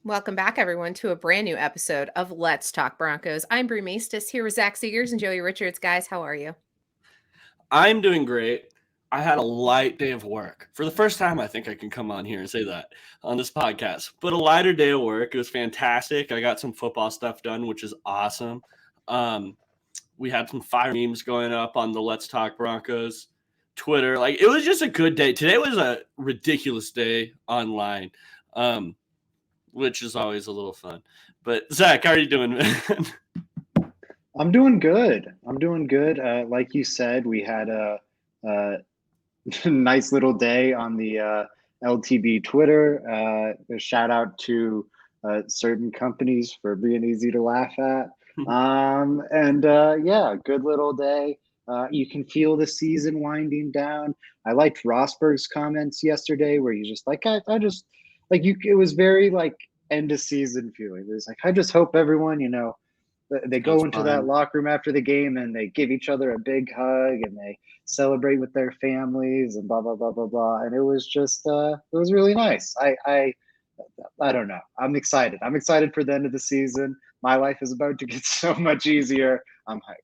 Welcome back, everyone, to a brand new episode of Let's Talk Broncos. I'm Brie Maestas here with Zach Seegers and Joey Richards. Guys, how are you? I'm doing great. I had a light day of work. For the first time, I think I can come on here and say that on this podcast. But a lighter day of work. It was fantastic. I got some football stuff done, which is awesome. Um, we had some fire memes going up on the Let's Talk Broncos Twitter. Like, it was just a good day. Today was a ridiculous day online, um, which is always a little fun. But Zach, how are you doing, man? I'm doing good. I'm doing good. Like you said, we had a nice little day on the LTB Twitter. A shout out to certain companies for being easy to laugh at. Yeah, good little day. You can feel the season winding down. I liked Rosberg's comments yesterday where he's just like, I just like you. It was very like end of season feeling. It was like, I just hope everyone, they go That's into that fine. locker room after the game and they give each other a big hug and they celebrate with their families and blah blah blah blah blah. And it was just it was really nice. I don't know. I'm excited. I'm excited for the end of the season. My life is about to get so much easier. I'm hyped.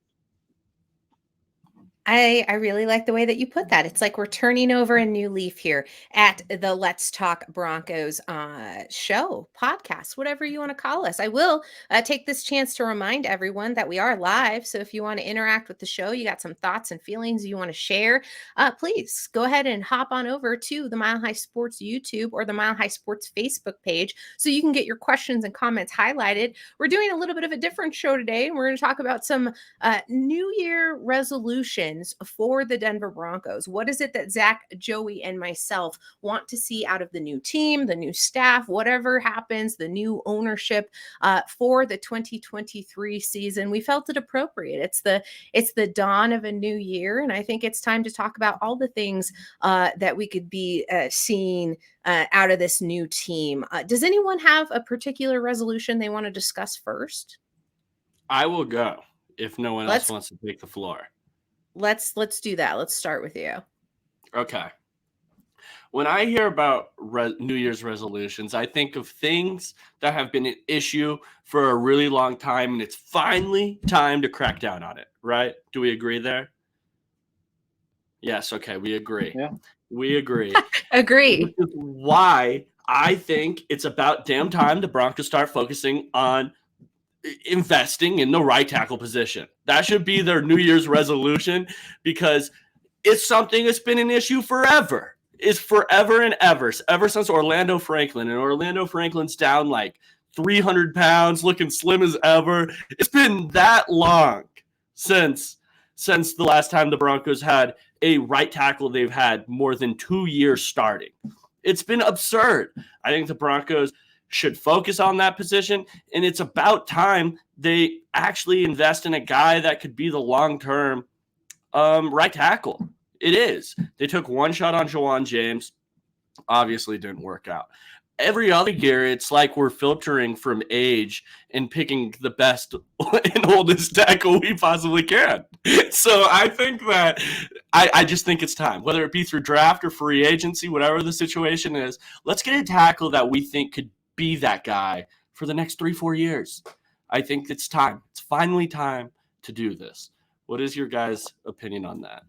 I really like the way that you put that. It's like we're turning over a new leaf here at the Let's Talk Broncos show, podcast, whatever you want to call us. I will take this chance to remind everyone that we are live. So if you want to interact with the show, you got some thoughts and feelings you want to share, please go ahead and hop on over to the Mile High Sports YouTube or the Mile High Sports Facebook page so you can get your questions and comments highlighted. We're doing a little bit of a different show today, and we're going to talk about some New Year resolutions for the Denver Broncos. What is it that Zach, Joey, and myself want to see out of the new team, the new staff, whatever happens, the new ownership for the 2023 season? We felt it appropriate. It's the dawn of a new year, and I think it's time to talk about all the things that we could be seeing out of this new team. Does anyone have a particular resolution they want to discuss first? I will go if no one else Let's wants to take the floor. let's do that. Let's start with you. Okay. When I hear about New Year's resolutions, I think of things that have been an issue for a really long time, and it's finally time to crack down on it, right? Do we agree there? Yes, okay, we agree. Yeah. We agree. Agree. Which is why I think it's about damn time the Broncos start focusing on investing in the right tackle position. That should be their New Year's resolution because it's something that's been an issue forever. It's forever and ever since Orlando Franklin. And Orlando Franklin's down like 300 pounds, looking slim as ever. It's been that long since the last time the Broncos had a right tackle they've had more than 2 years starting. It's been absurd. I think the Broncos should focus on that position, and it's about time they actually invest in a guy that could be the long-term right tackle. It is. They took one shot on Jawan James. Obviously didn't work out. Every other year, it's like we're filtering from age and picking the best and oldest tackle we possibly can. So I think that I just think it's time, whether it be through draft or free agency, whatever the situation is, let's get a tackle that we think could be that guy for the next 3-4 years. I think it's time. It's finally time to do this. What is your guys' opinion on that?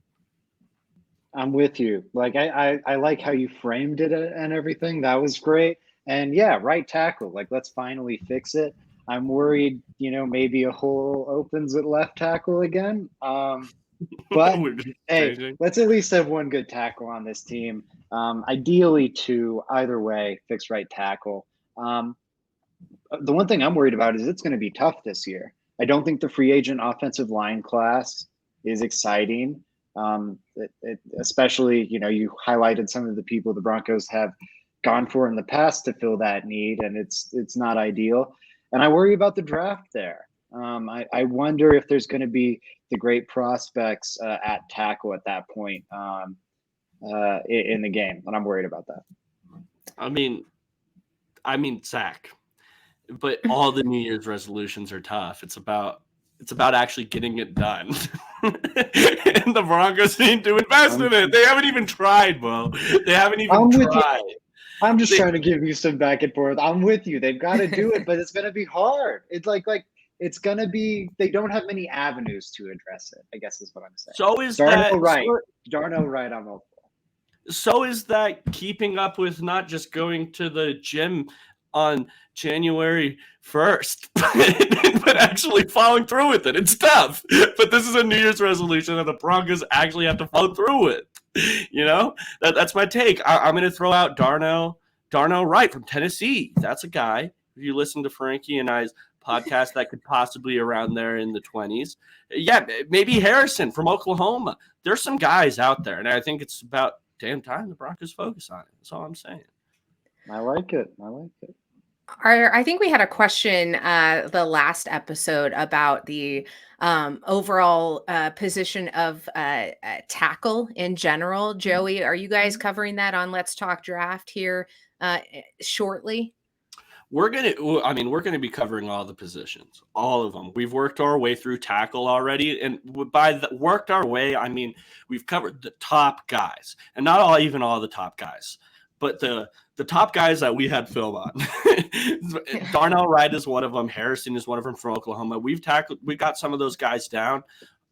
I'm with you. Like I like how you framed it and everything. That was great. And yeah, right tackle. Like let's finally fix it. I'm worried, maybe a hole opens at left tackle again. But hey, let's at least have one good tackle on this team. Ideally two, either way, fix right tackle. The one thing I'm worried about is it's going to be tough this year. I don't think the free agent offensive line class is exciting. Especially, you highlighted some of the people the Broncos have gone for in the past to fill that need, and it's not ideal. And I worry about the draft there. I wonder if there's going to be the great prospects at tackle at that point in the game, and I'm worried about that. I mean, Zach, but all the New Year's resolutions are tough. It's about actually getting it done. And the Broncos need to invest in it. They haven't even tried, Bo. They haven't even tried. I'm just trying to give you some back and forth. I'm with you. They've got to do it, but it's going to be hard. It's like it's going to be. They don't have many avenues to address it, I guess is what I'm saying. So is Darnell that Wright. Darnell Wright. I'm hopeful. So is that keeping up with not just going to the gym on January 1st, but actually following through with it. It's tough, but this is a New Year's resolution and the Broncos actually have to follow through with. You know, that's my take. I'm going to throw out Darnell Wright from Tennessee. That's a guy. If you listen to Frankie and I's podcast, that could possibly be around there in the 20s. Yeah, maybe Harrison from Oklahoma. There's some guys out there, and I think it's about damn time the Broncos focus on it. That's all I'm saying. I like it. I think we had a question the last episode about the overall position of tackle in general. Joey, are you guys covering that on Let's Talk Draft here shortly? We're gonna be covering all the positions, all of them. We've worked our way through tackle already, and by worked our way, I mean we've covered the top guys, and not even all the top guys, but the top guys that we had film on. Darnell Wright is one of them. Harrison is one of them from Oklahoma. We got some of those guys down.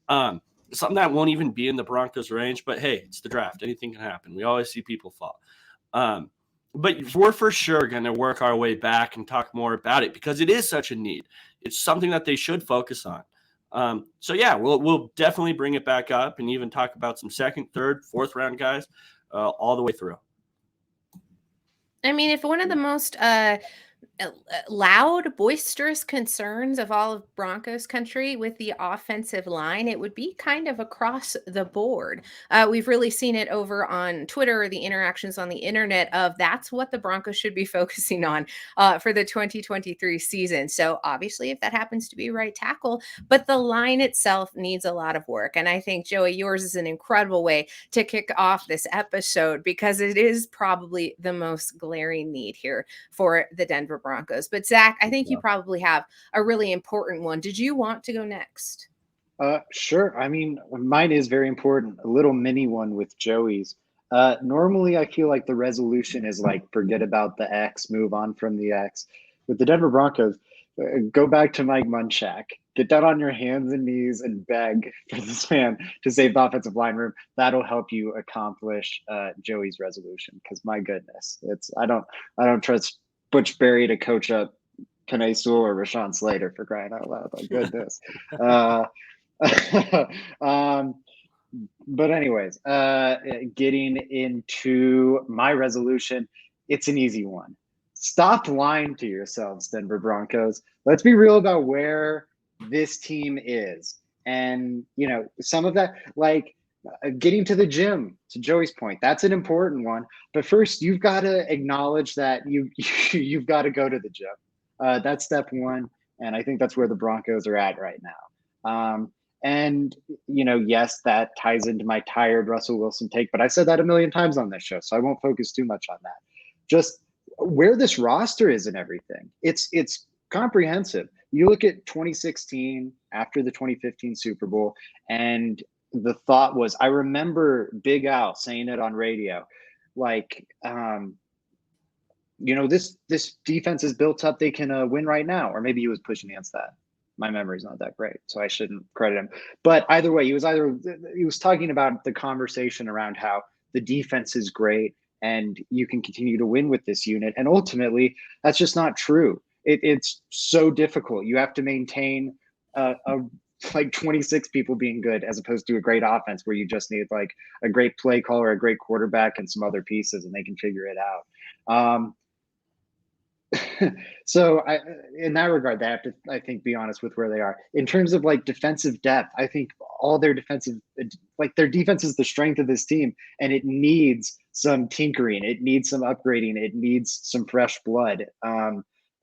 Something that won't even be in the Broncos range, but hey, it's the draft. Anything can happen. We always see people fall. But we're for sure going to work our way back and talk more about it because it is such a need. It's something that they should focus on. So yeah, we'll definitely bring it back up and even talk about some second, third, fourth round guys all the way through. I mean, if one of the most loud, boisterous concerns of all of Broncos country with the offensive line, it would be kind of across the board. We've really seen it over on Twitter, or the interactions on the internet of that's what the Broncos should be focusing on for the 2023 season. So obviously, if that happens to be right tackle, but the line itself needs a lot of work. And I think, Joey, yours is an incredible way to kick off this episode because it is probably the most glaring need here for the Denver Broncos. But Zach, I think you probably have a really important one. Did you want to go next? Sure. I mean, mine is very important. A little mini one with Joey's. Normally, I feel like the resolution is like forget about the X, move on from the X. With the Denver Broncos, go back to Mike Munchak. Get down on your hands and knees and beg for this man to save the offensive line room. That'll help you accomplish Joey's resolution. Because my goodness, I don't trust Butch Berry to coach up Penei Sewell or Rashawn Slater for crying out loud. Like goodness. But anyways, getting into my resolution, it's an easy one. Stop lying to yourselves, Denver Broncos. Let's be real about where this team is. And, you know, some of that, like getting to the gym, to Joey's point, that's an important one. But first, you've got to acknowledge that you've got to go to the gym. That's step one. And I think that's where the Broncos are at right now. And, you know, yes, that ties into my tired Russell Wilson take, but I said that a million times on this show, so I won't focus too much on that. Just where this roster is and everything. It's comprehensive. You look at 2016 after the 2015 Super Bowl, and the thought was, I remember Big Al saying it on radio, like, you know, this defense is built up, they can win right now. Or maybe he was pushing against that. My memory's not that great, so I shouldn't credit him. But either way, he was talking about the conversation around how the defense is great and you can continue to win with this unit. And ultimately, that's just not true. It's so difficult. You have to maintain like 26 people being good as opposed to a great offense where you just need like a great play caller, a great quarterback, and some other pieces, and they can figure it out. So in that regard, they have to, I think, be honest with where they are. In terms of like defensive depth, I think all their defense is the strength of this team, and it needs some tinkering. It needs some upgrading. It needs some fresh blood.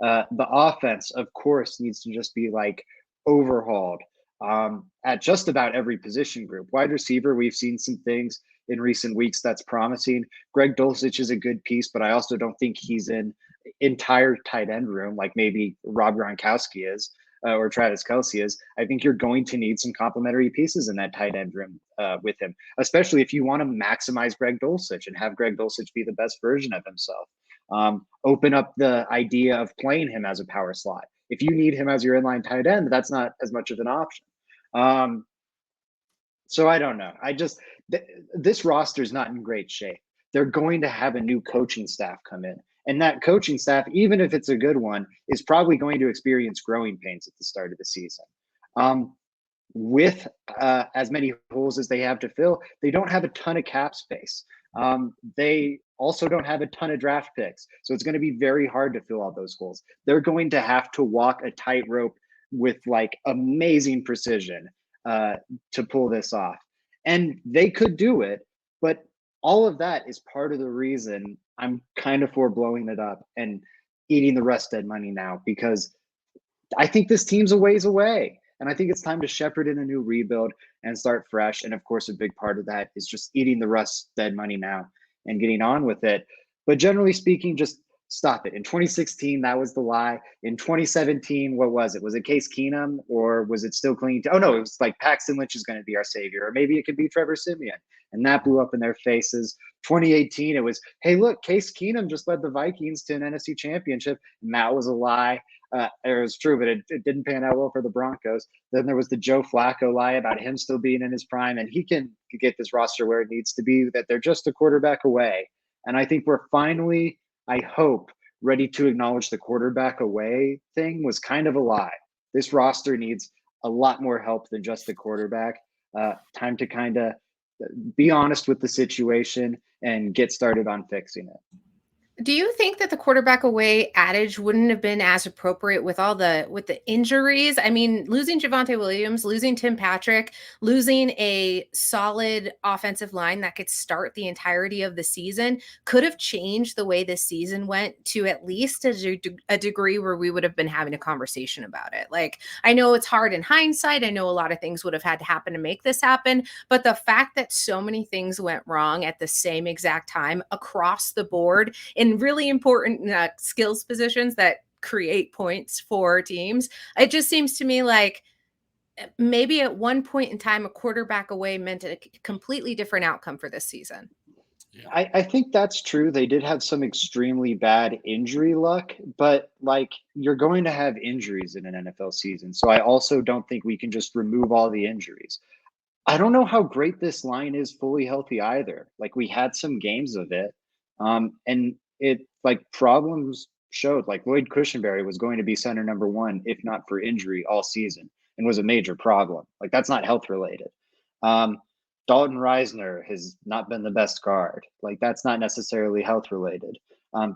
The offense, of course, needs to just be like overhauled at just about every position group. Wide receiver, we've seen some things in recent weeks that's promising. Greg Dulcich is a good piece, but I also don't think he's in entire tight end room like maybe Rob Gronkowski is or Travis Kelce is. I think you're going to need some complementary pieces in that tight end room with him, especially if you want to maximize Greg Dulcich and have Greg Dulcich be the best version of himself. Open up the idea of playing him as a power slot. If you need him as your inline tight end, that's not as much of an option. So I don't know. This roster is not in great shape. They're going to have a new coaching staff come in. And that coaching staff, even if it's a good one, is probably going to experience growing pains at the start of the season. With as many holes as they have to fill, they don't have a ton of cap space. They also don't have a ton of draft picks. So it's going to be very hard to fill all those holes. They're going to have to walk a tightrope with like amazing precision to pull this off. And they could do it, but all of that is part of the reason I'm kind of for blowing it up and eating the rest dead money now, because I think this team's a ways away. And I think it's time to shepherd in a new rebuild and start fresh. And of course, a big part of that is just eating the rust dead money now and getting on with it. But generally speaking, just stop it. In 2016, that was the lie. In 2017, what was it? Was it Case Keenum, or was it still clean? Oh no, it was like Paxton Lynch is going to be our savior, or maybe it could be Trevor Siemian. And that blew up in their faces. 2018, it was, hey, look, Case Keenum just led the Vikings to an NFC championship. And that was a lie. It was true, but it didn't pan out well for the Broncos. Then there was the Joe Flacco lie about him still being in his prime, and he can get this roster where it needs to be, that they're just a quarterback away. And I think we're finally, I hope, ready to acknowledge the quarterback away thing was kind of a lie. This roster needs a lot more help than just the quarterback. Time to kind of be honest with the situation and get started on fixing it. Do you think that the quarterback away adage wouldn't have been as appropriate with the injuries? I mean, losing Javonte Williams, losing Tim Patrick, losing a solid offensive line that could start the entirety of the season could have changed the way this season went to at least a degree where we would have been having a conversation about it. Like, I know it's hard in hindsight. I know a lot of things would have had to happen to make this happen, but the fact that so many things went wrong at the same exact time across the board in really important skills positions that create points for teams. It just seems to me like maybe at one point in time, a quarterback away meant a completely different outcome for this season. Yeah. I think that's true. They did have some extremely bad injury luck, but like, you're going to have injuries in an NFL season. So I also don't think we can just remove all the injuries. I don't know how great this line is fully healthy either. Like, we had some games of it. And it, like, problems showed, like Lloyd Cushenberry was going to be center number one, if not for injury, all season, and was a major problem. Like, that's not health related. Dalton Reisner has not been the best guard. Like, that's not necessarily health related.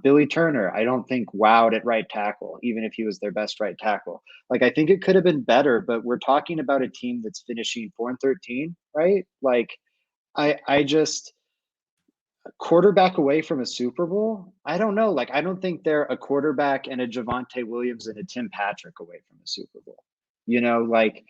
Billy Turner, I don't think wowed at right tackle, even if he was their best right tackle. Like, I think it could have been better, but we're talking about a team that's finishing 4-13, right? Like, I just, quarterback away from a Super Bowl? I don't know. Like, I don't think they're a quarterback and a Javonte Williams and a Tim Patrick away from a Super Bowl. You know, like,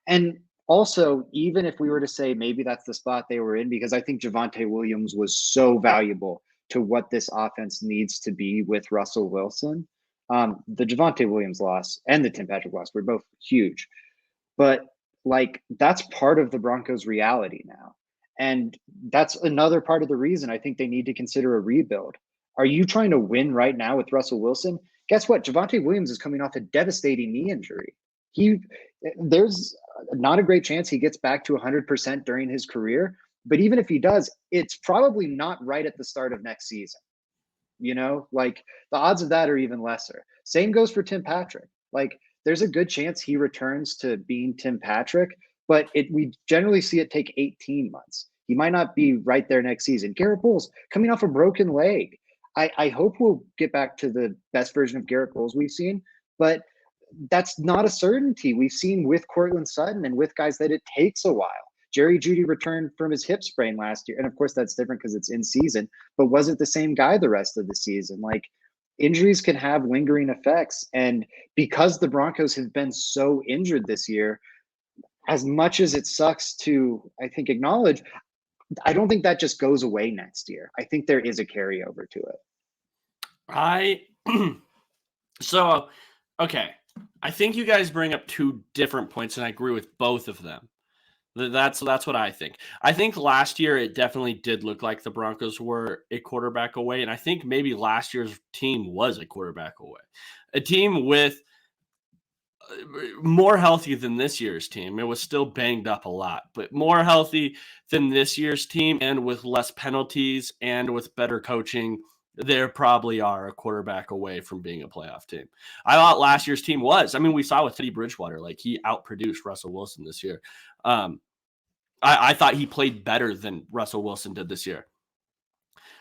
and also, even if we were to say maybe that's the spot they were in, because I think Javonte Williams was so valuable to what this offense needs to be with Russell Wilson. The Javonte Williams loss and the Tim Patrick loss were both huge. But like, that's part of the Broncos' reality now. And that's another part of the reason I think they need to consider a rebuild. Are you trying to win right now with Russell Wilson? Guess what? Javonte Williams is coming off a devastating knee injury. There's not a great chance he gets back to 100% during his career. But even if he does, it's probably not right at the start of next season. You know, like, the odds of that are even lesser. Same goes for Tim Patrick. Like, there's a good chance he returns to being Tim Patrick, but we generally see it take 18 months. He might not be right there next season. Garrett Bowles coming off a broken leg. I hope we'll get back to the best version of Garrett Bowles we've seen, but that's not a certainty. We've seen with Cortland Sutton and with guys that it takes a while. Jerry Jeudy returned from his hip sprain last year. And of course, that's different because it's in season, but wasn't the same guy the rest of the season. Like, injuries can have lingering effects. And because the Broncos have been so injured this year, as much as it sucks to, I think, acknowledge, I don't think that just goes away next year. I think there is a carryover to it. Okay. I think you guys bring up two different points, and I agree with both of them. That's what I think. I think last year it definitely did look like the Broncos were a quarterback away, and I think maybe last year's team was a quarterback away. A team with more healthy than this year's team. It was still banged up a lot, but more healthy than this year's team, and with less penalties and with better coaching, they probably are a quarterback away from being a playoff team. I thought last year's team was. I mean, we saw with Teddy Bridgewater, like he outproduced Russell Wilson this year. Um, I thought he played better than Russell Wilson did this year.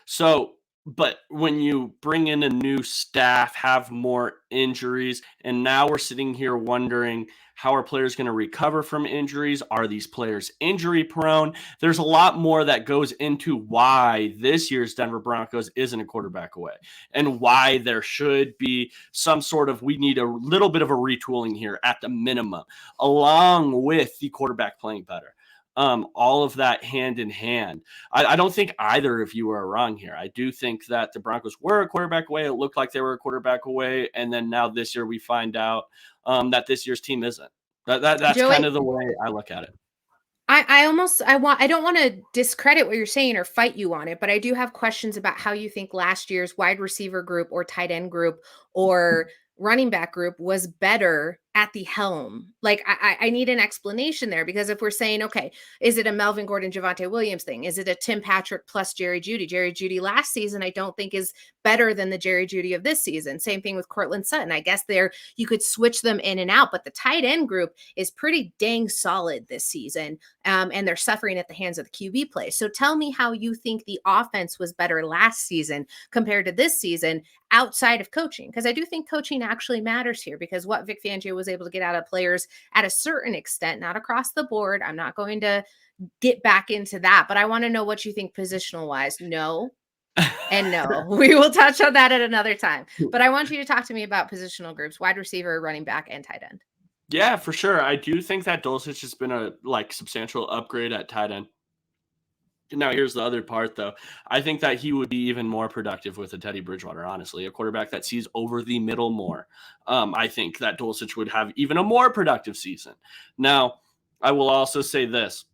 So, but when you bring in a new staff, have more injuries, and now we're sitting here wondering how are players going to recover from injuries? Are these players injury prone? There's a lot more that goes into why this year's Denver Broncos isn't a quarterback away, and why there should be some sort of, we need a little bit of a retooling here at the minimum, along with the quarterback playing better. All of that hand in hand. I don't think either of you are wrong here. I do think that the Broncos were a quarterback away. It looked like they were a quarterback away, and then now this year we find out that this year's team isn't. That's kind Joey, of the way I look at it. I don't want to discredit what you're saying or fight you on it, but I do have questions about how you think last year's wide receiver group or tight end group or running back group was better at the helm. Like I need an explanation there, because if we're saying, okay, is it a Melvin Gordon, Javonte Williams thing? Is it a Tim Patrick plus Jerry Jeudy? Jerry Jeudy last season, I don't think is better than the Jerry Jeudy of this season. Same thing with Cortland Sutton. I guess you could switch them in and out, but the tight end group is pretty dang solid this season. And they're suffering at the hands of the QB play. So tell me how you think the offense was better last season compared to this season outside of coaching, because I do think coaching actually matters here, because what Vic Fangio was able to get out of players at a certain extent, not across the board. I'm not going to get back into that, but I want to know what you think positional wise. No. And no, we will touch on that at another time. But I want you to talk to me about positional groups: wide receiver, running back, and tight end. Yeah, for sure. I do think that Dulcich has been a substantial upgrade at tight end. Now, here's the other part, though. I think that he would be even more productive with a Teddy Bridgewater, honestly, a quarterback that sees over the middle more. I think that Dulcich would have even a more productive season. Now, I will also say this.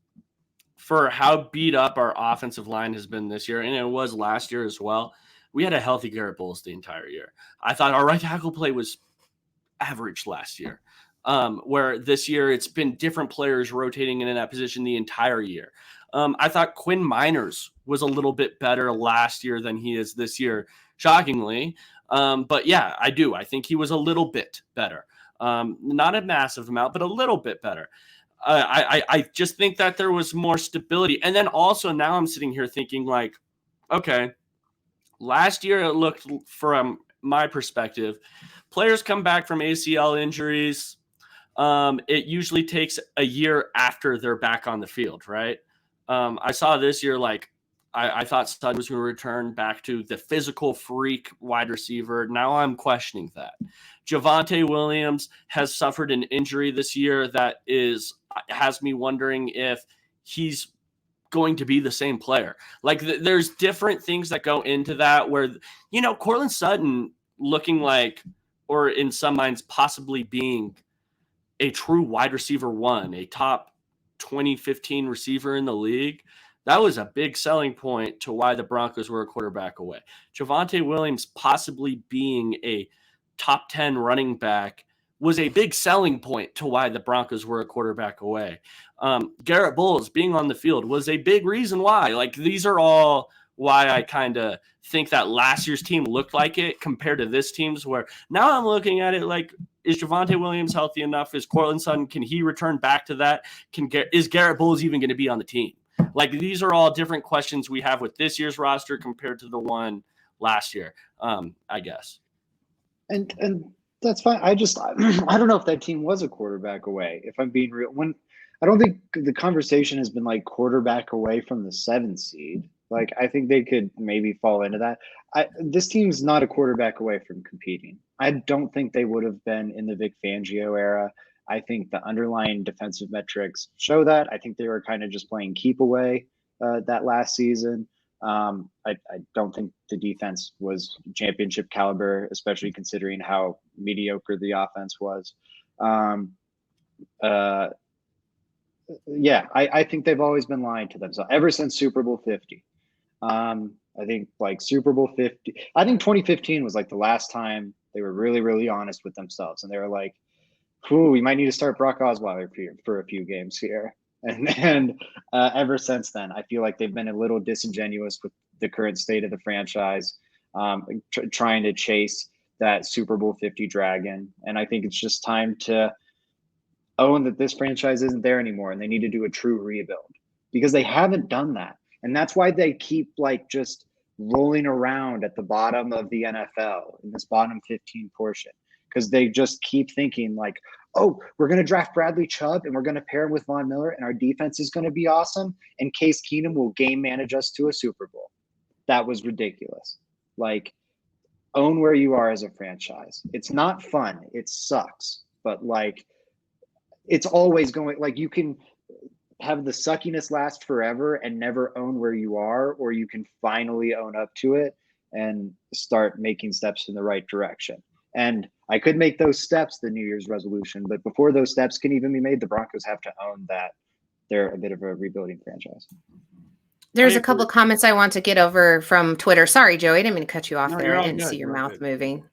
For how beat up our offensive line has been this year, and it was last year as well, we had a healthy Garrett Bowles the entire year. I thought our right tackle play was average last year, where this year it's been different players rotating in that position the entire year. I thought Quinn Miners was a little bit better last year than he is this year, shockingly. But yeah, I do. I think he was a little bit better. Not a massive amount, but a little bit better. I just think that there was more stability. And then also now I'm sitting here thinking like, okay, last year it looked, from my perspective, players come back from ACL injuries. It usually takes a year after they're back on the field, right? I saw this year, like, I thought Stud was going to return back to the physical freak wide receiver. Now I'm questioning that. Javonte Williams has suffered an injury this year that has me wondering if he's going to be the same player. Like, there's different things that go into that where, Cortland Sutton looking like, or in some minds possibly being a true wide receiver one, a top 2015 receiver in the league. That was a big selling point to why the Broncos were a quarterback away. Javonte Williams possibly being a top 10 running back was a big selling point to why the Broncos were a quarterback away. Garrett Bowles being on the field was a big reason why. Like, these are all why I kind of think that last year's team looked like it compared to this team's, where now I'm looking at it like, is Javonte Williams healthy enough? Is Cortland Sutton, can he return back to that? Is Garrett Bowles even going to be on the team? Like, these are all different questions we have with this year's roster compared to the one last year, I guess. And that's fine. I don't know if that team was a quarterback away, if I'm being real. I don't think the conversation has been like quarterback away from the 7th seed. Like, I think they could maybe fall into that. This team's not a quarterback away from competing. I don't think they would have been in the Vic Fangio era. I think the underlying defensive metrics show that. I think they were kind of just playing keep away that last season. I don't think the defense was championship caliber, especially considering how mediocre the offense was. Yeah, I think they've always been lying to themselves ever since Super Bowl 50. I think like Super Bowl 50, I think 2015 was like the last time they were really, really honest with themselves. And they were like, "Ooh, we might need to start Brock Osweiler for a few games here." And ever since then, I feel like they've been a little disingenuous with the current state of the franchise, trying to chase that Super Bowl 50 dragon. And I think it's just time to own that this franchise isn't there anymore and they need to do a true rebuild because they haven't done that. And that's why they keep like just rolling around at the bottom of the NFL in this bottom 15 portion because they just keep thinking like, oh, we're going to draft Bradley Chubb and we're going to pair him with Von Miller and our defense is going to be awesome. And Case Keenum will game manage us to a Super Bowl. That was ridiculous. Like, own where you are as a franchise. It's not fun. It sucks. But like, it's always going, like, you can have the suckiness last forever and never own where you are, or you can finally own up to it and start making steps in the right direction. And I could make those steps the New Year's resolution, but before those steps can even be made, the Broncos have to own that they're a bit of a rebuilding franchise. There's a couple comments I want to get over from Twitter. Sorry, Joey, I didn't mean to cut you off there. I didn't see your mouth moving.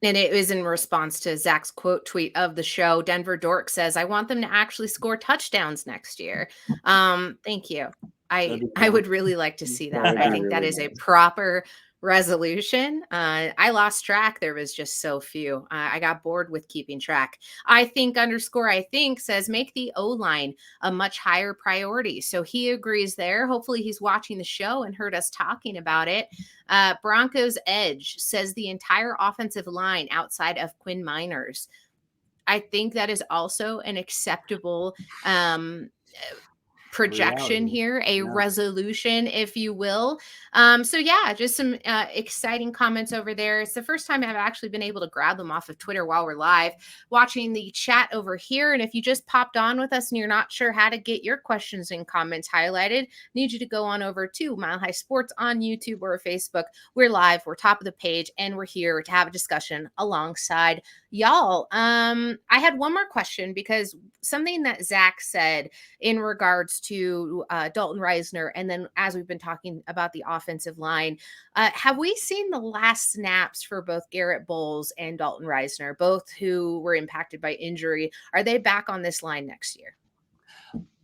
And it was in response to Zach's quote tweet of the show. Denver Dork says, "I want them to actually score touchdowns next year." Thank you. I would really like to see that. I think that is a proper resolution. I lost track. There was just so few. I got bored with keeping track. I think says make the O-line a much higher priority. So he agrees there. Hopefully he's watching the show and heard us talking about it. Broncos Edge says the entire offensive line outside of Quinn Miners. I think that is also an acceptable projection here, a resolution, if you will. So yeah, just some exciting comments over there. It's the first time I've actually been able to grab them off of Twitter while we're live watching the chat over here. And if you just popped on with us and you're not sure how to get your questions and comments highlighted, I need you to go on over to Mile High Sports on YouTube or Facebook. We're live, we're top of the page, and we're here to have a discussion alongside y'all. I had one more question because something that Zach said in regards to Dalton Reisner, and then as we've been talking about the offensive line, have we seen the last snaps for both Garrett Bowles and Dalton Reisner, both who were impacted by injury? Are they back on this line next year?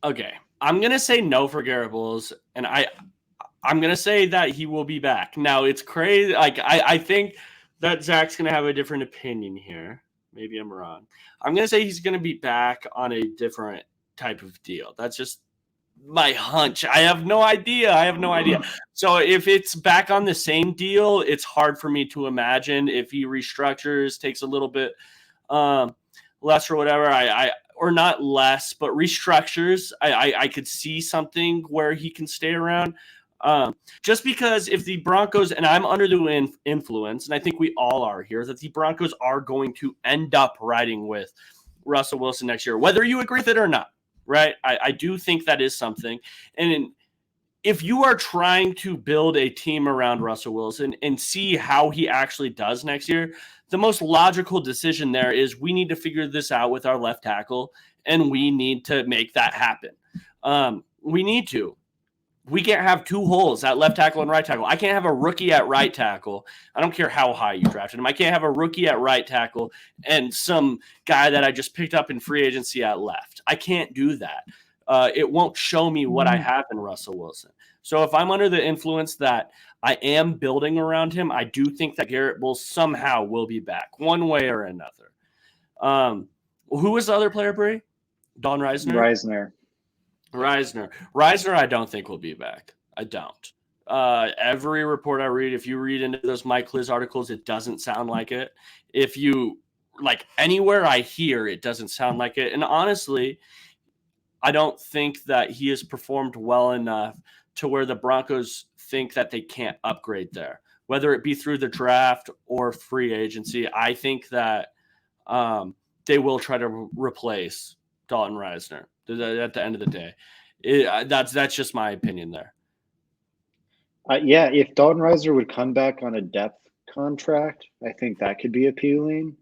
Okay, I'm gonna say no for Garrett Bowles, and I'm gonna say that he will be back. Now it's crazy. Like I think that Zach's gonna have a different opinion here. Maybe I'm wrong. I'm gonna say he's gonna be back on a different type of deal. That's just my hunch. I have no idea. So if it's back on the same deal, it's hard for me to imagine if he restructures, takes a little bit less or whatever. Or not less, but restructures. I could see something where he can stay around. Just because if the Broncos, and I'm under the influence, and I think we all are here, that the Broncos are going to end up riding with Russell Wilson next year, whether you agree with it or not, right? I do think that is something. And if you are trying to build a team around Russell Wilson and see how he actually does next year, the most logical decision there is we need to figure this out with our left tackle, and we need to make that happen. We need to. We can't have two holes at left tackle and right tackle. I can't have a rookie at right tackle. I don't care how high you drafted him. I can't have a rookie at right tackle and some guy that I just picked up in free agency at left. I can't do that. It won't show me what I have in Russell Wilson. So if I'm under the influence that I am building around him, I do think that Garrett Bowles somehow will be back one way or another. Who was the other player, Bree? Don Reisner? Reisner, I don't think will be back. I don't. Every report I read, if you read into those Mike Liz articles, it doesn't sound like it. If you, like, anywhere I hear, it doesn't sound like it. And honestly, I don't think that he has performed well enough to where the Broncos think that they can't upgrade there, whether it be through the draft or free agency. I think that they will try to replace Dalton Reisner at the end of the day. That's just my opinion there. Yeah, if Dalton Reisner would come back on a depth contract, I think that could be appealing.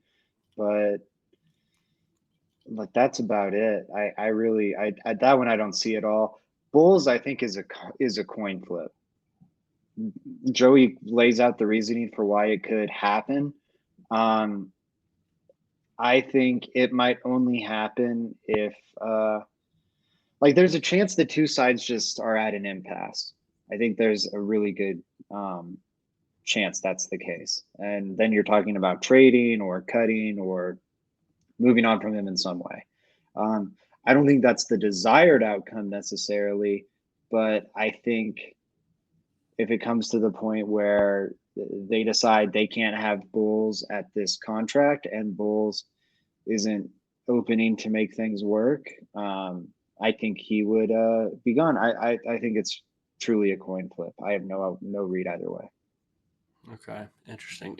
But Like that's about it. I really that one I don't see at all. Bulls I think is a coin flip. Joey lays out the reasoning for why it could happen. Um, I think it might only happen if like there's a chance the two sides just are at an impasse. I think there's a really good chance that's the case. And then you're talking about trading or cutting or moving on from him in some way. I don't think that's the desired outcome necessarily, but I think if it comes to the point where they decide they can't have Bulls at this contract and Bulls isn't opening to make things work, I think he would be gone. I think it's truly a coin flip. I have no read either way. Okay, interesting.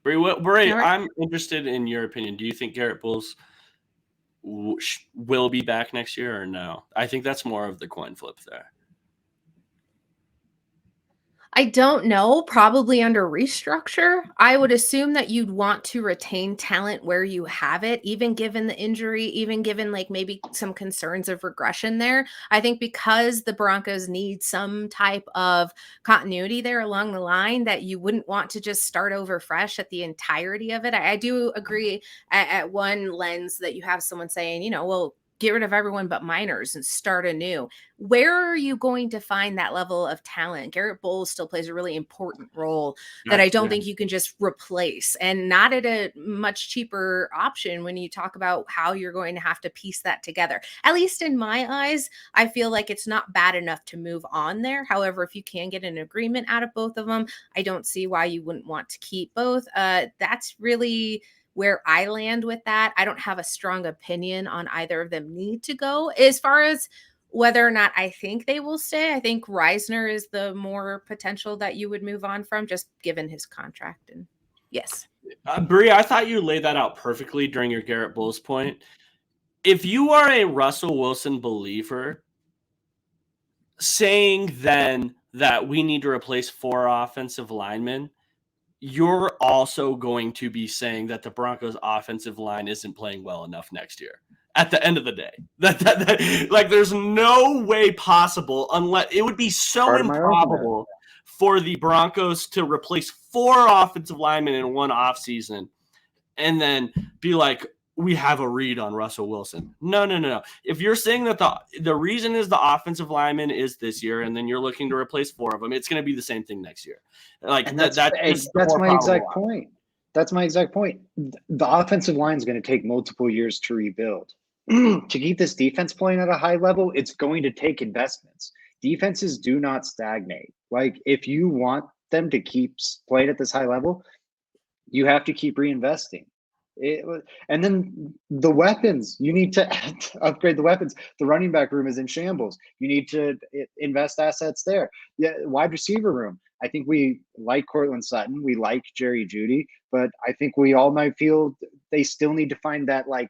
Bree, All right. I'm interested in your opinion. Do you think Garrett Bulls will be back next year or no? I think that's more of the coin flip there. I don't know, probably under restructure. I would assume that you'd want to retain talent where you have it, even given the injury, even given like maybe some concerns of regression there. I think because the Broncos need some type of continuity there along the line, that you wouldn't want to just start over fresh at the entirety of it. I do agree at one lens that you have someone saying, well, get rid of everyone but minors and start anew. Where are you going to find that level of talent? Garrett Bowles still plays a really important role that I don't think you can just replace, and not at a much cheaper option when you talk about how you're going to have to piece that together. At least in my eyes, I feel like it's not bad enough to move on there. However, if you can get an agreement out of both of them, I don't see why you wouldn't want to keep both. That's really where I land with that. I don't have a strong opinion on either of them need to go. As far as whether or not I think they will stay, I think Reisner is the more potential that you would move on from, just given his contract. And yes. Bree, I thought you laid that out perfectly during your Garrett Bulls point. If you are a Russell Wilson believer, saying then that we need to replace 4 offensive linemen, you're also going to be saying that the Broncos offensive line isn't playing well enough next year. At the end of the day, like there's no way possible, unless it would be so improbable for the Broncos to replace 4 offensive linemen in one offseason and then be like, we have a read on Russell Wilson. No. If you're saying that the reason is the offensive lineman is this year, and then you're looking to replace 4 of them, it's going to be the same thing next year. Like and that's my exact point. That's my exact point. The offensive line is going to take multiple years to rebuild. To keep this defense playing at a high level, it's going to take investments. Defenses do not stagnate. Like if you want them to keep playing at this high level, you have to keep reinvesting. And then the weapons, you need to upgrade the weapons. The running back room is in shambles. You need to invest assets there. Yeah, wide receiver room. I think we like Cortland Sutton. We like Jerry Jeudy, but I think we all might feel they still need to find that like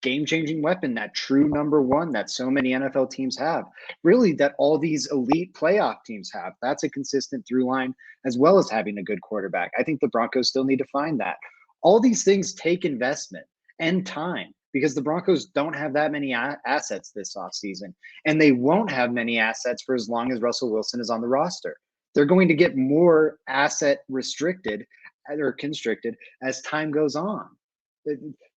game-changing weapon, that true number one that so many NFL teams have, really that all these elite playoff teams have. That's a consistent through line, as well as having a good quarterback. I think the Broncos still need to find that. All these things take investment and time because the Broncos don't have that many assets this offseason, and they won't have many assets for as long as Russell Wilson is on the roster. They're going to get more asset restricted or constricted as time goes on.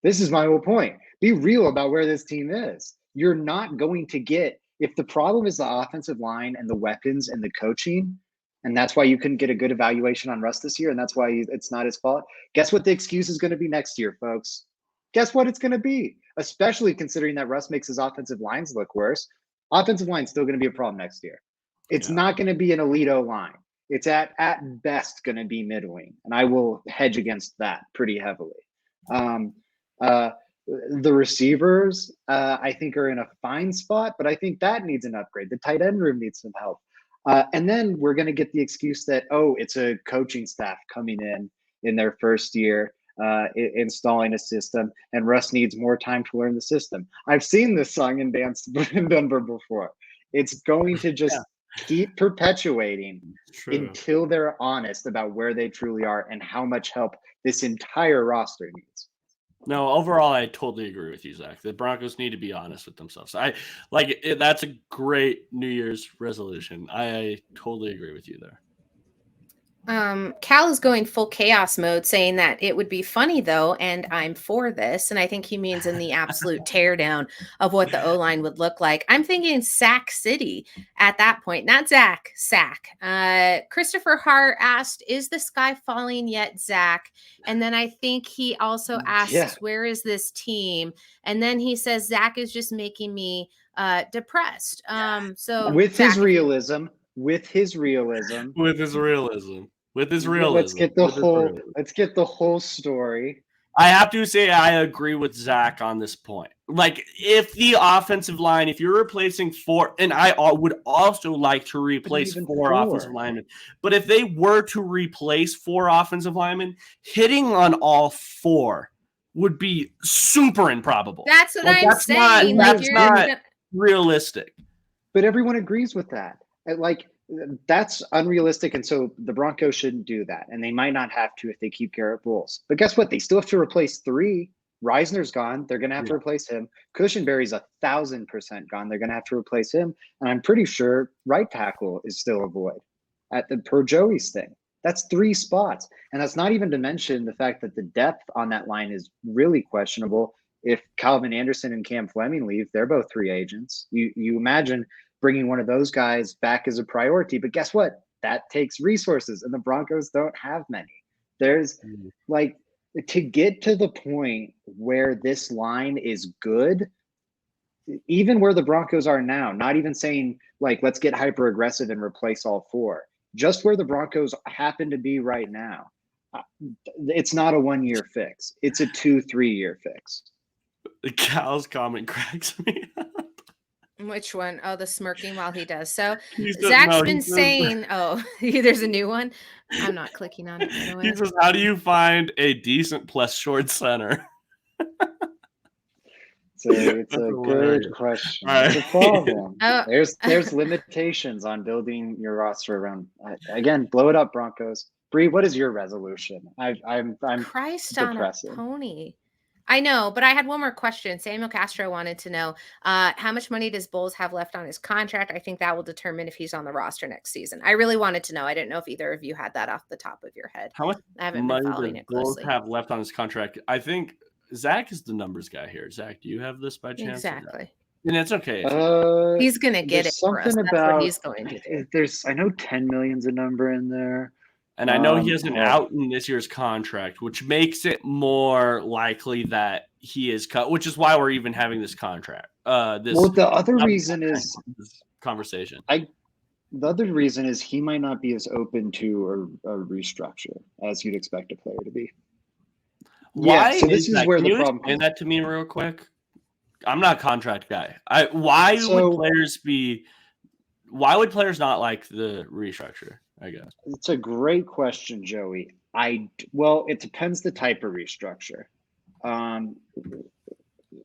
This is my whole point. Be real about where this team is. You're not going to get, if the problem is the offensive line and the weapons and the coaching, and that's why you couldn't get a good evaluation on Russ this year, and that's why it's not his fault. Guess what the excuse is going to be next year, folks? Guess what it's going to be? Especially considering that Russ makes his offensive lines look worse. Offensive line is still going to be a problem next year. It's not going to be an elite O-line. It's at best going to be middling, and I will hedge against that pretty heavily. The receivers, I think, are in a fine spot, but I think that needs an upgrade. The tight end room needs some help. And then we're going to get the excuse that, it's a coaching staff coming in their first year, installing a system, and Russ needs more time to learn the system. I've seen this song and dance in Denver before. It's going to just keep perpetuating until they're honest about where they truly are and how much help this entire roster needs. No, overall, I totally agree with you, Zach. The Broncos need to be honest with themselves. I like it, that's a great New Year's resolution. I totally agree with you there. Cal is going full chaos mode, saying that it would be funny though, and I'm for this. And I think he means in the absolute teardown of what the O line would look like. I'm thinking Sack City at that point, not Zach, Sack. Christopher Hart asked, "Is the sky falling yet, Zach?" And then I think he also asks, Yeah. "Where is this team?" And then he says, "Zach is just making me depressed." So With Zach, his if you realism, with his realism. With his realism. With his Yeah, let's realism. get the With his whole realism. let's get the whole story. I have to say I agree with Zach on this point. Like, if the offensive line, if you're replacing four, and I would also like to replace even four four. offensive linemen, but if they were to replace four offensive linemen, hitting on all four would be super improbable. that's what Like, I'm saying. Like that's you're not gonna, realistic. But everyone agrees with that. Like that's unrealistic, and so the Broncos shouldn't do that, and they might not have to if they keep Garrett Bowles. But guess what? They still have to replace three. Reisner's gone. They're going to have to replace him. Cushenberry's 1,000% gone. They're going to have to replace him. And I'm pretty sure right tackle is still a void at the per Joey's thing. That's three spots. And that's not even to mention the fact that the depth on that line is really questionable. If Calvin Anderson and Cam Fleming leave, they're both free agents. You imagine bringing one of those guys back as a priority. But guess what? That takes resources, and the Broncos don't have many. There's like, to get to the point where this line is good, even where the Broncos are now, not even saying like, let's get hyper aggressive and replace all four, just where the Broncos happen to be right now, it's not a 1 year fix. It's a 2-3 year fix. The Cal's comment cracks me up. which one? Oh, the smirking while he does. So He said, Zach's no, been saying, oh, there's a new one. I'm not clicking on it, by the way. He says, how do you find a decent plus short center? It's a good question. It's a problem. Oh. There's limitations on building your roster around. Again, blow it up, Broncos. Bree, what is your resolution? I'm Christ depressing. on a pony. I know, but I had one more question. Samuel Castro wanted to know how much money does Bowles have left on his contract? I think that will determine if he's on the roster next season. I really wanted to know. I didn't know if either of you had that off the top of your head. How much I haven't money been following does it Bowles closely. have left on his contract? I think Zach is the numbers guy here. Zach, do you have this by chance? Exactly. And it's okay. He's going to get it for us. Something That's about what he's going to do. I know 10 million's a number in there. And I know he has an out in this year's contract, which makes it more likely that he is cut, which is why we're even having this contract. The other reason is this conversation. The other reason is he might not be as open to a restructure as you'd expect a player to be. Why? So this is where Can the you problem explain comes. that to me real quick? I'm not a contract guy. Why would players not like the restructure? I guess It's a great question, Joey. It depends the type of restructure.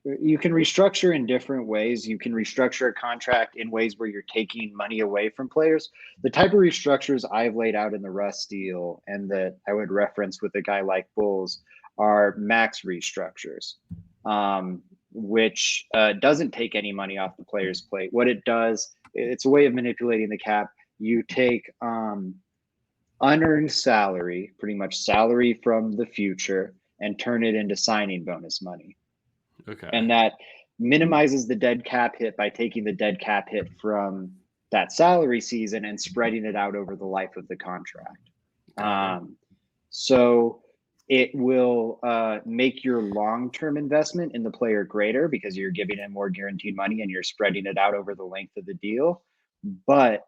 You can restructure in different ways. You can restructure a contract in ways where you're taking money away from players. The type of restructures I've laid out in the Russ deal and that I would reference with a guy like Bulls are max restructures, which doesn't take any money off the player's plate. What it does, it's a way of manipulating the cap. You take unearned salary, pretty much salary from the future, and turn it into signing bonus money. Okay. And that minimizes the dead cap hit by taking the dead cap hit from that salary season and spreading it out over the life of the contract. So it will make your long-term investment in the player greater because you're giving him more guaranteed money and you're spreading it out over the length of the deal. But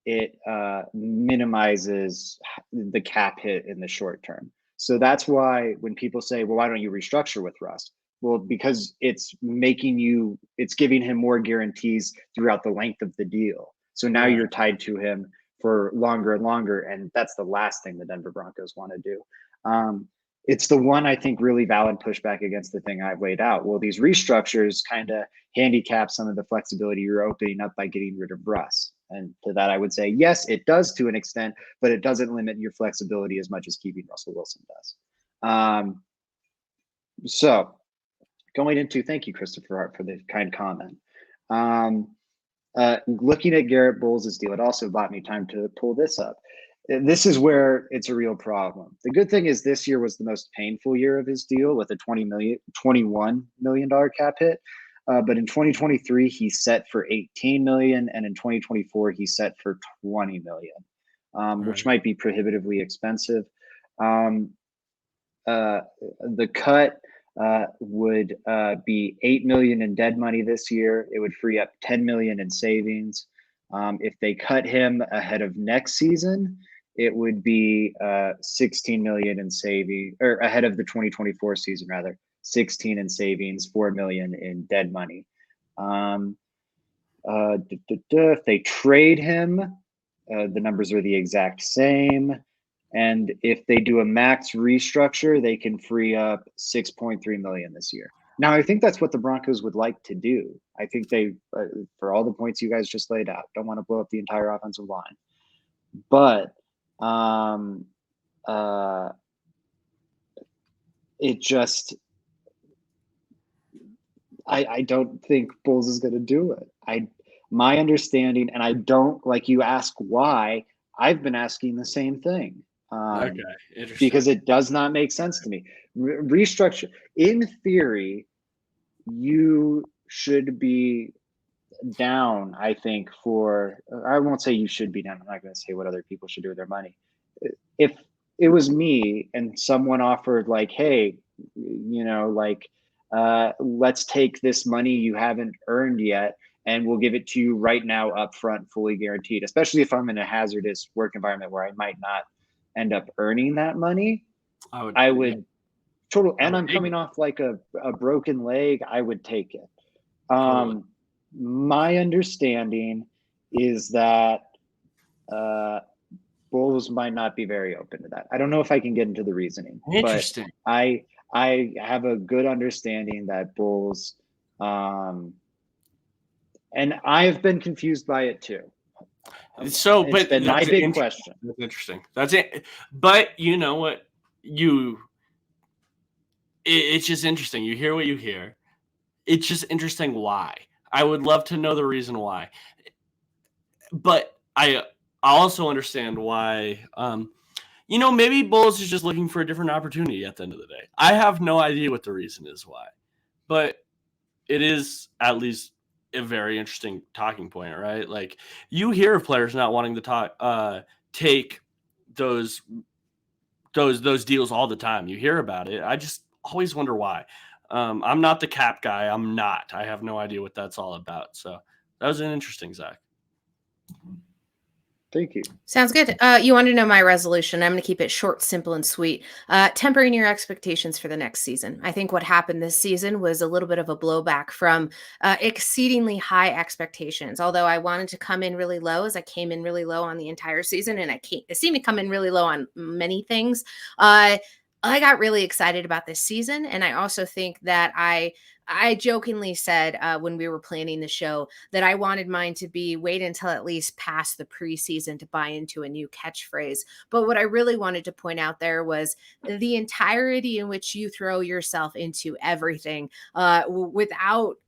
it minimizes the cap hit in the short term. So that's why when people say, well, why don't you restructure with Russ? Well, because it's giving him more guarantees throughout the length of the deal. So now you're tied to him for longer and longer. And that's the last thing the Denver Broncos want to do. It's the one, I think, really valid pushback against the thing I've laid out. Well, these restructures kind of handicap some of the flexibility you're opening up by getting rid of Russ. And to that, I would say, yes, it does to an extent, but it doesn't limit your flexibility as much as keeping Russell Wilson does. So going into, thank you, Christopher Hart, for the kind comment. Looking at Garrett Bowles' deal, it also bought me time to pull this up. This is where it's a real problem. The good thing is this year was the most painful year of his deal with a $21 million cap hit. But in 2023, he's set for 18 million, and in 2024, he's set for 20 million, which might be prohibitively expensive. The cut would be 8 million in dead money this year. It would free up 10 million in savings. If they cut him ahead of next season, it would be 16 million in saving, or ahead of the 2024 season rather, 16 in savings, 4 million in dead money. If they trade him, the numbers are the exact same. And if they do a max restructure, they can free up 6.3 million this year. Now, I think that's what the Broncos would like to do. I think they, for all the points you guys just laid out, don't want to blow up the entire offensive line. But it just, I don't think Bulls is going to do it. My understanding, and I don't, like, you ask why, I've been asking the same thing. Okay, interesting. Because it does not make sense to me. Restructure, in theory, you should be down, I think, I won't say you should be down. I'm not going to say what other people should do with their money. If it was me and someone offered, like, hey, let's take this money you haven't earned yet and we'll give it to you right now up front, fully guaranteed, especially if I'm in a hazardous work environment where I might not end up earning that money, I would total, and I'm coming off like a broken leg, I would take it. Totally. My understanding is that Bulls might not be very open to that. I don't know if I can get into the reasoning. Interesting. But I have a good understanding that Bulls, and I've been confused by it too. So, it's but been my big question. That's interesting. That's it. But you know what? It's just interesting. You hear what you hear. It's just interesting why. I would love to know the reason why. But I also understand why. Maybe Bulls is just looking for a different opportunity at the end of the day. I have no idea what the reason is why, but it is at least a very interesting talking point, right? Like, you hear of players not wanting to take those deals all the time. You hear about it. I just always wonder why. I'm not the cap guy. I'm not. I have no idea what that's all about. So that was an interesting, Zach. Thank you. Sounds good. You want to know my resolution? I'm going to keep it short, simple, and sweet. Tempering your expectations for the next season. I think what happened this season was a little bit of a blowback from exceedingly high expectations. Although I wanted to come in really low, as I came in really low on the entire season, and I seem to come in really low on many things. I got really excited about this season, and I also think that I jokingly said when we were planning the show that I wanted mine to be wait until at least past the preseason to buy into a new catchphrase. But what I really wanted to point out there was the entirety in which you throw yourself into everything without.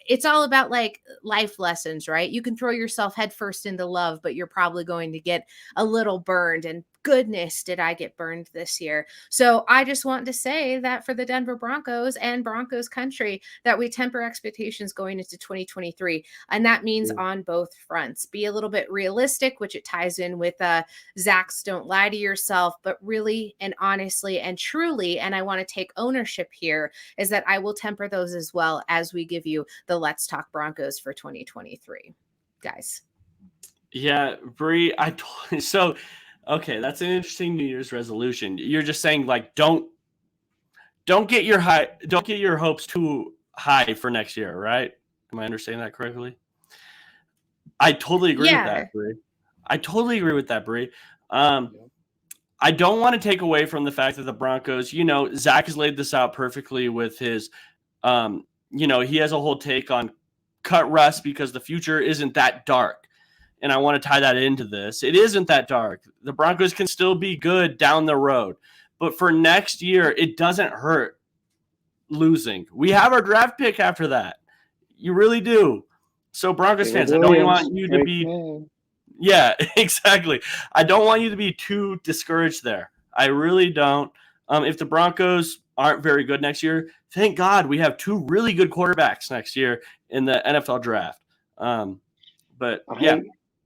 It's all about like life lessons, right? You can throw yourself headfirst into love, but you're probably going to get a little burned. And goodness, did I get burned this year. So I just want to say that for the Denver Broncos and Broncos country, that we temper expectations going into 2023. And that means on both fronts. Be a little bit realistic, which it ties in with Zach's don't lie to yourself, but really and honestly and truly, and I want to take ownership here, is that I will temper those as well as we give you the Let's Talk Broncos for 2023. Guys. Yeah, Bree, okay, that's an interesting New Year's resolution. You're just saying, like, don't get your hopes too high for next year, right? Am I understanding that correctly? I totally agree with that, Bree. I totally agree with that, Bree. I don't want to take away from the fact that the Broncos, Zach has laid this out perfectly with his, he has a whole take on cut Russ because the future isn't that dark. And I want to tie that into this. It isn't that dark. The Broncos can still be good down the road. But for next year, it doesn't hurt losing. We have our draft pick after that. You really do. So Broncos fans, I don't want you to be yeah, exactly. I don't want you to be too discouraged there. I really don't. If the Broncos aren't very good next year, thank God we have 2 really good quarterbacks next year in the NFL draft. But yeah,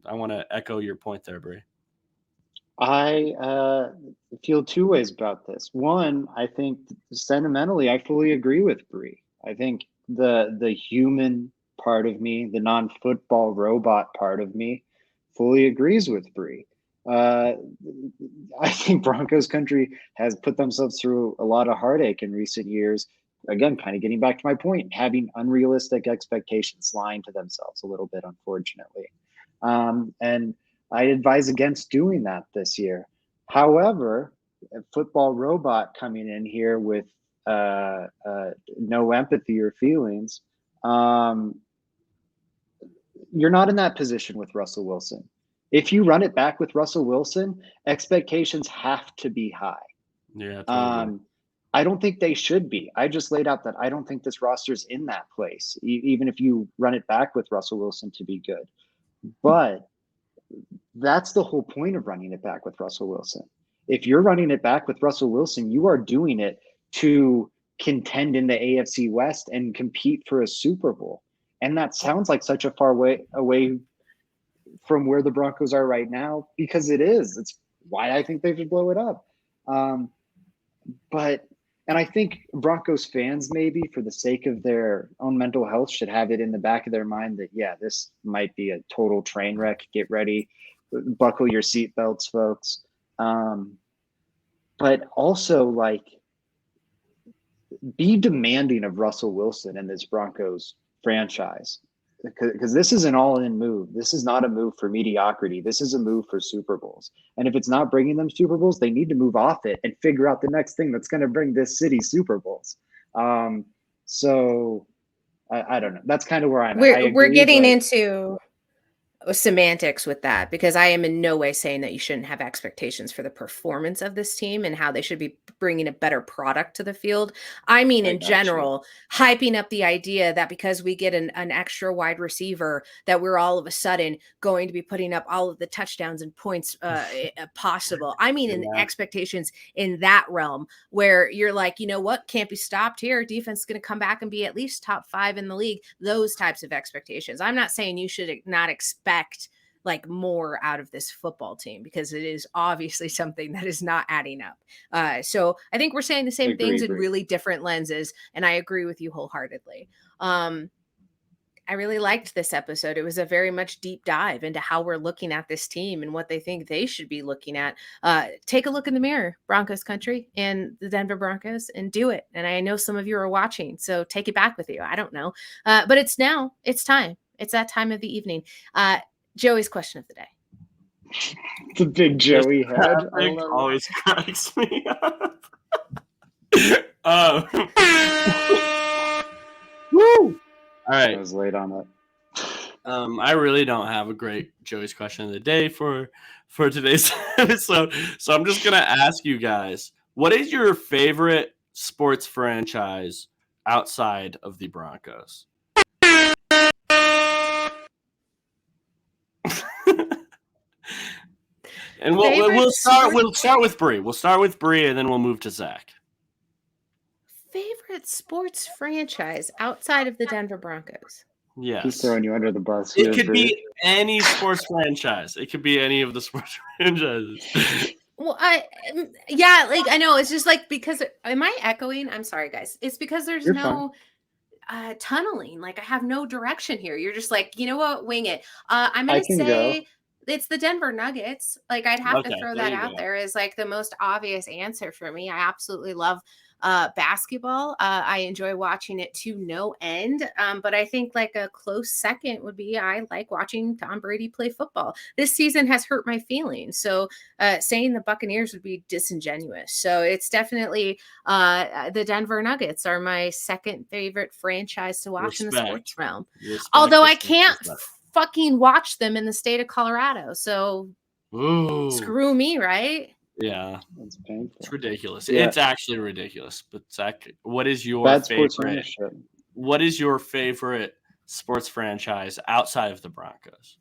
I want to echo your point there, Bree. I feel 2 ways about this. One, I think sentimentally, I fully agree with Bree. I think the human part of me, the non-football robot part of me, fully agrees with Bree. I think Broncos country has put themselves through a lot of heartache in recent years. Again, kind of getting back to my point, having unrealistic expectations, lying to themselves a little bit, unfortunately. And I advise against doing that this year. However, a football robot coming in here with no empathy or feelings, you're not in that position with Russell Wilson. If you run it back with Russell Wilson, expectations have to be high. Yeah, totally. I don't think they should be. I just laid out that I don't think this roster's in that place, even if you run it back with Russell Wilson to be good. But that's the whole point of running it back with Russell Wilson. If you're running it back with Russell Wilson, you are doing it to contend in the AFC West and compete for a Super Bowl. And that sounds like such a far way away from where the Broncos are right now, because it is. It's why I think they should blow it up. And I think Broncos fans, maybe for the sake of their own mental health, should have it in the back of their mind that, yeah, this might be a total train wreck. Get ready. Buckle your seatbelts, folks. But also, like, be demanding of Russell Wilson and this Broncos franchise, because this is an all-in move. This is not a move for mediocrity. This is a move for Super Bowls. And if it's not bringing them Super Bowls, they need to move off it and figure out the next thing that's going to bring this city Super Bowls. So I don't know. That's kind of where I'm at. We're getting into semantics with that, because I am in no way saying that you shouldn't have expectations for the performance of this team and how they should be bringing a better product to the field. I mean, in general, hyping up the idea that because we get an extra wide receiver, that we're all of a sudden going to be putting up all of the touchdowns and points possible. I mean, in expectations in that realm where you're like, you know what, can't be stopped here. Defense is going to come back and be at least top 5 in the league. Those types of expectations. I'm not saying you should not expect like more out of this football team, because it is obviously something that is not adding up. So I think we're saying the same things in really different lenses, and I agree with you wholeheartedly. I really liked this episode. It was a very much deep dive into how we're looking at this team and what they think they should be looking at. Take a look in the mirror, Broncos country and the Denver Broncos, and do it. And I know some of you are watching, so take it back with you. I don't know. But it's now. It's time. It's that time of the evening. Joey's question of the day. The big Joey head. Always cracks me up. Woo! All right. I was late on it. I really don't have a great Joey's question of the day for today's episode. So I'm just gonna ask you guys, what is your favorite sports franchise outside of the Broncos? And we'll start with Bree. We'll start with Bree, and then we'll move to Zach. Favorite sports franchise outside of the Denver Broncos? Yes. He's throwing you under the bus. It could be any sports franchise. It could be any of the sports franchises. Well, I know. It's just like, because am I echoing? I'm sorry, guys. It's because there's no tunneling. Like, I have no direction here. You're just like, you know what? Wing it. I'm going to say it's the Denver Nuggets. Like, I'd have to throw that out there as like the most obvious answer for me. I absolutely love basketball. I enjoy watching it to no end. But I think like a close second would be, I like watching Tom Brady play football. This season has hurt my feelings. So saying the Buccaneers would be disingenuous. So it's definitely the Denver Nuggets are my second favorite franchise to watch in the sports realm. Although I can't fucking watch them in the state of Colorado. So screw me, right? Yeah, It's painful. it's ridiculous. Yeah. It's actually ridiculous. But Zach, what is your Bad sports favorite? ownership. What is your favorite sports franchise outside of the Broncos?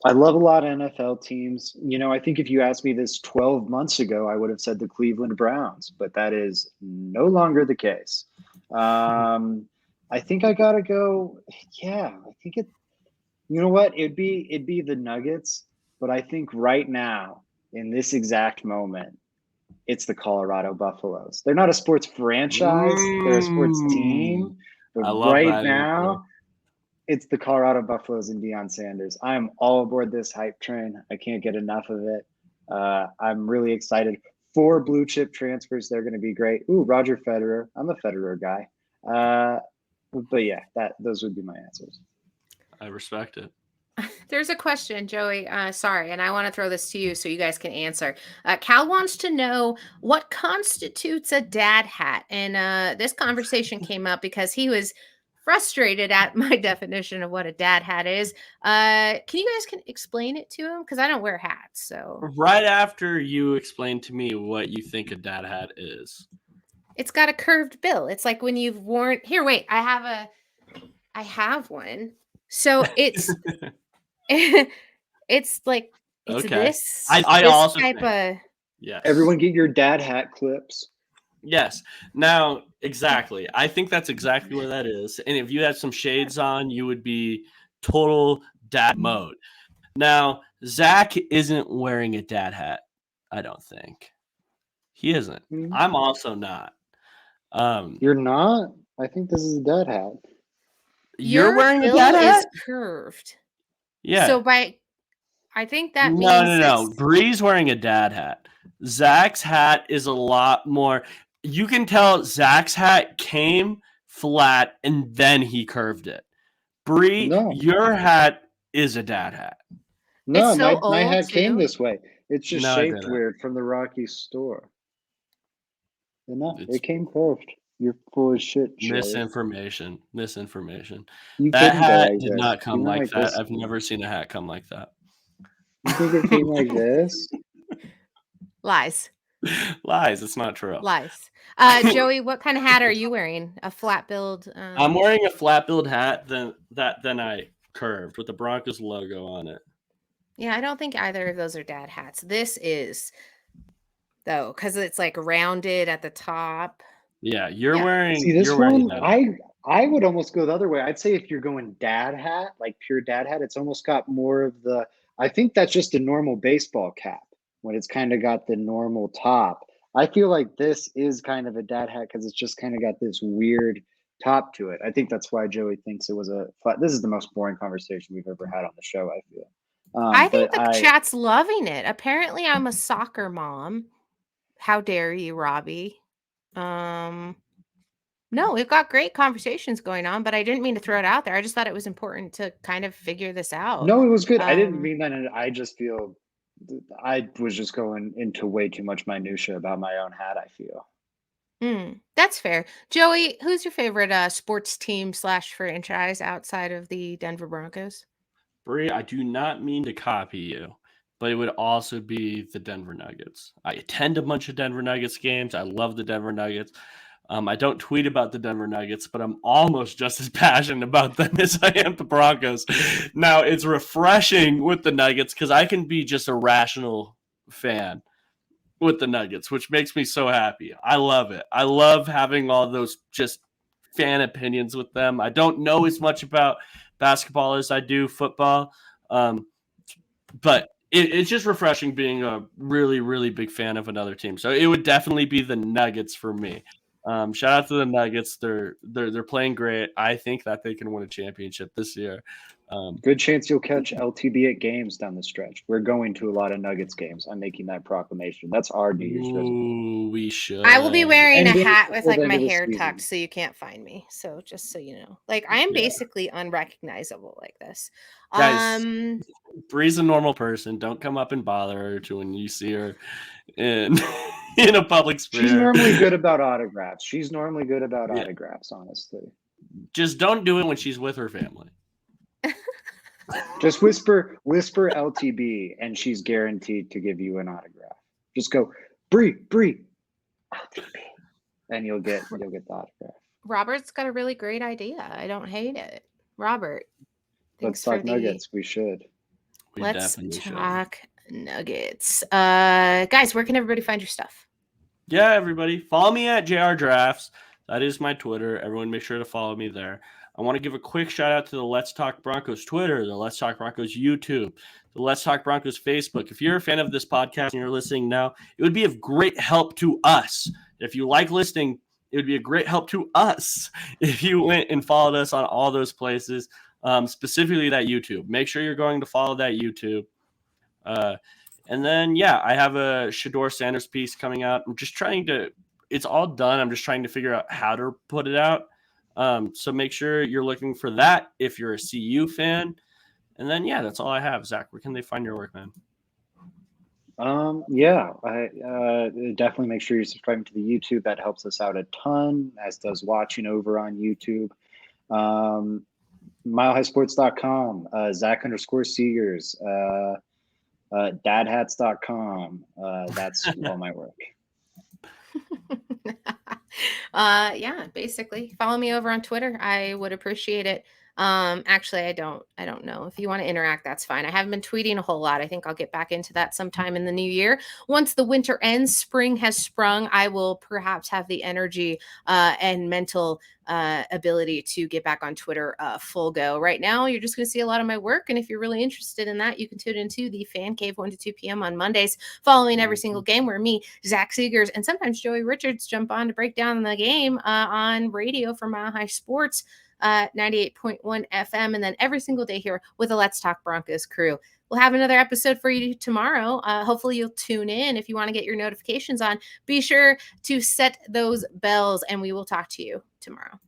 I love a lot of NFL teams. I think if you asked me this 12 months ago, I would have said the Cleveland Browns, but that is no longer the case. I think I gotta go. Yeah, I think it. You know what? It'd be the Nuggets, but I think right now, in this exact moment, it's the Colorado Buffaloes. They're not a sports franchise; they're a sports team. But I love right that answer. now, it's the Colorado Buffaloes and Deion Sanders. I am all aboard this hype train. I can't get enough of it. I'm really excited. 4 blue chip transfers. They're going to be great. Ooh, Roger Federer. I'm a Federer guy. But yeah, those would be my answers. I respect it. There's a question, Joey. Sorry, and I want to throw this to you so you guys can answer. Cal wants to know what constitutes a dad hat. And this conversation came up because he was frustrated at my definition of what a dad hat is. Can you guys explain it to him? Because I don't wear hats. So Right after you explain to me what you think a dad hat is. it's got a curved bill. It's like when you've worn. Here, wait. I have one. So it's it's like it's Okay. this. I this also type think- of. Yes. Everyone get your dad hat clips. Yes. Now, exactly. I think that's exactly where that is. And if you had some shades on, you would be total dad mode. Now, Zach isn't wearing a dad hat, I don't think. He isn't. I'm also not. You're not? I think this is a dad hat. You're wearing a bill dad hat? is curved. Yeah. So I think that means No. Bree's wearing a dad hat. Zach's hat is a lot more. You can tell Zach's hat came flat and then he curved it. Bree, No. your hat is a dad hat. No, It's so my old, hat came too. this way. It's just No, it shaped didn't. weird from the Rocky store. No, It's- it came curved. You're full of shit, Joey. Misinformation. You That couldn't go hat like did this. not come You went like that. this. I've never seen a hat come like that. You think it came like this? Lies. Lies. It's not true. Lies. Joey, what kind of hat are you wearing? A flat billed? I'm wearing a flat billed hat then I curved with the Broncos logo on it. Yeah, I don't think either of those are dad hats. This is, though, because it's like rounded at the top. Yeah, you're Yeah. wearing. See, this you're wearing one, that. I would almost go the other way. I'd say if you're going dad hat, like pure dad hat, it's almost got more of the. I think that's just a normal baseball cap when it's kind of got the normal top. I feel like this is kind of a dad hat because it's just kind of got this weird top to it. I think that's why Joey thinks it was a. This is the most boring conversation we've ever had on the show, I feel. I think the chat's loving it. Apparently, I'm a soccer mom. How dare you, Robbie? No, we've got great conversations going on, but I didn't mean to throw it out there. I just thought it was important to kind of figure this out. No, it was good. I didn't mean that. I just feel I was just going into way too much minutia about my own hat, I feel. That's fair. Joey, who's your favorite sports team / franchise outside of the Denver Broncos? Bree, I do not mean to copy you, but it would also be the Denver Nuggets. I attend a bunch of Denver Nuggets games. I love the Denver Nuggets. I don't tweet about the Denver Nuggets, but I'm almost just as passionate about them as I am the Broncos. Now, it's refreshing with the Nuggets because I can be just a rational fan with the Nuggets, which makes me so happy. I love it. I love having all those just fan opinions with them. I don't know as much about basketball as I do football, but it's just refreshing being a really, really big fan of another team. So it would definitely be the Nuggets for me. Shout out to the Nuggets. They're playing great. I think that they can win a championship this year. Good chance you'll catch LTB at games down the stretch. We're going to a lot of Nuggets games. I'm making that proclamation. That's our New Year's resolution. We should. I will be wearing a hat with like end my of the hair season. tucked so you can't find me. So just so you know. Like I am basically unrecognizable like this. Guys, Bree's a normal person. Don't come up and bother her when you see her in a public sphere. She's normally good about autographs. Autographs, honestly. Just don't do it when she's with her family. Just whisper LTB and she's guaranteed to give you an autograph. Just go, Bree, LTB, and you'll get the autograph. Robert's got a really great idea. I don't hate it. Robert, Let's thanks for talk Nuggets. We should. Let's definitely should. talk Nuggets. Guys, where can everybody find your stuff? Yeah, everybody, follow me at JR Drafts. That is my Twitter. Everyone make sure to follow me there. I want to give a quick shout out to the Let's Talk Broncos Twitter, the Let's Talk Broncos YouTube, the Let's Talk Broncos Facebook. If you're a fan of this podcast and you're listening now, it would be of great help to us. If you like listening, it would be a great help to us if you went and followed us on all those places, specifically that YouTube. Make sure you're going to follow that YouTube. And then, yeah, I have a Shador Sanders piece coming out. I'm just trying to – it's all done. I'm just trying to figure out how to put it out. So make sure you're looking for that if you're a CU fan. And then, yeah, that's all I have. Zach, where can they find your work, man? Yeah, I definitely make sure you're subscribing to the YouTube. That helps us out a ton, as does watching over on YouTube. MileHighSports.com, Zach_Seegers, dadhats.com. That's all my work. Yeah, basically follow me over on Twitter. I would appreciate it. Actually, I don't know. If you want to interact, that's fine. I haven't been tweeting a whole lot. I think I'll get back into that sometime in the new year. Once the winter ends, spring has sprung, I will perhaps have the energy and mental ability to get back on Twitter full go. Right now, you're just going to see a lot of my work. And if you're really interested in that, you can tune into the Fan Cave 1 to 2 p.m. on Mondays, following every single game, where me, Zach Seegers, and sometimes Joey Richards jump on to break down the game on radio for Mile High Sports. 98.1 FM, and then every single day here with the Let's Talk Broncos crew. We'll have another episode for you tomorrow. Hopefully you'll tune in. If you want to get your notifications on, be sure to set those bells, and we will talk to you tomorrow.